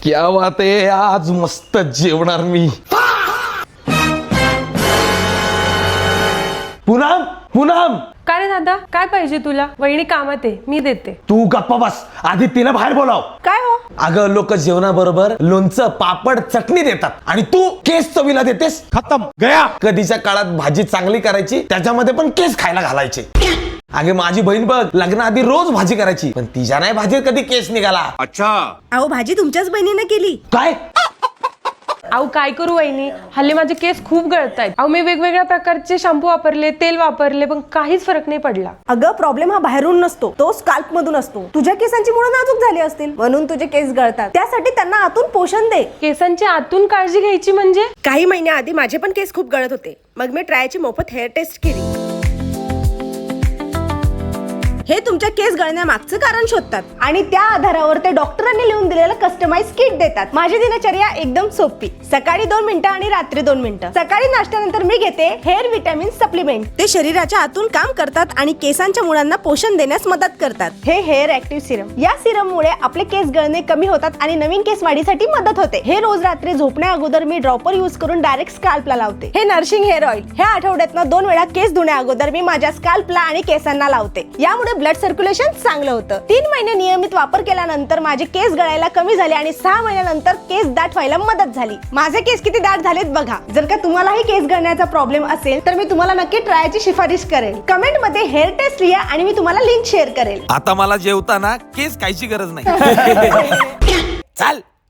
क्या बात आहे, आज मस्त जेवणार मी. पूनम पूनम, काय रे दादा, काय पाहिजे तुला? वहिनी कामात आहे, मी देते. तू गप्पा बस, आधी तिला बाहेर बोलाव. काय हो? अगं लोक जेवणाबरोबर लोणचं पापड चटणी देतात आणि तू केस चवीला देतेस. खतम गया. कधीच्या काळात भाजी चांगली करायची, त्याच्यामध्ये पण केस खायला घालायचे. अगे माझी बहीण बघ, लग्नाआधी रोज भाजी करायची, पण तिच्या नाही भाजीत कधी केस निघाला. अच्छा. अहो भाजी तुमच्याच बहिणीने केली. काय? अहो काय करू वहिनी, हल्ली माझे केस खूप गळतायत. अहो मी वेगवेगळ्या प्रकारचे शॅम्पू वापरले, तेल वापरले, पण काहीच फरक नाही पडला. अगं प्रॉब्लेम हा बाहेरून नसतो, तो स्काल्प मधून असतो. तुझ्या केसांची मुळं नाजूक झाली असतील, म्हणून तुझे केस गळतात. त्यासाठी त्यांना आतून पोषण दे. केसांची आतून काळजी घ्यायची म्हणजे? काही महिन्याआधी माझे पण केस खूप गळत होते, मग मी ट्रायची मोफत हेअर टेस्ट केली. हे तुमच्या केस गळण्यामागचं कारण शोधतात आणि त्या आधारावर ते डॉक्टरांनी लिहून दिलेलं कस्टमाइज किट देतात. माझी दिनचर्या एकदम सोपी. सकाळी 2 मिनिटं आणि रात्री 2 मिनिटं. सकाळी नाश्त्यानंतर मी घेते हेअर विटॅमिन सप्लिमेंट. ते शरीराच्या आतून काम करतात आणि केसांच्या मुळांना पोषण देण्यास मदत करतात. हे हेअर ऍक्टिव्ह सिरम. या सिरम मुळे आपले केस गळणे कमी होतात आणि नवीन केस वाढीसाठी मदत होते. हे रोज रात्री झोपण्या अगोदर मी ड्रॉपर यूज करून डायरेक्ट स्काल्पला लावते. हे नरिशिंग हेअर ऑइल. ह्या आठवड्यातनं 2 वेळा केस धुण्या अगोदर मी माझ्या स्काल्पला आणि केसांना लावते. यामुळे ब्लड सर्क्युलेशन चांगलं होतं. 3 महिने नियमित वापर केल्यानंतर माझे केस गळायला कमी झाले आणि 6 महिन्यानंतर केस दाट व्हायला मदत झाली. माझे केस किती दाट झालेत बघा. जर का तुम्हालाही केस गळण्याचा प्रॉब्लेम असेल तर मी तुम्हाला नक्की ट्रायची शिफारिश करेल. कमेंट मध्ये हेअर टेस्ट लिहा आणि मी तुम्हाला लिंक शेअर करेल. आता मला जेवताना केस कायची गरज नाही. चाल.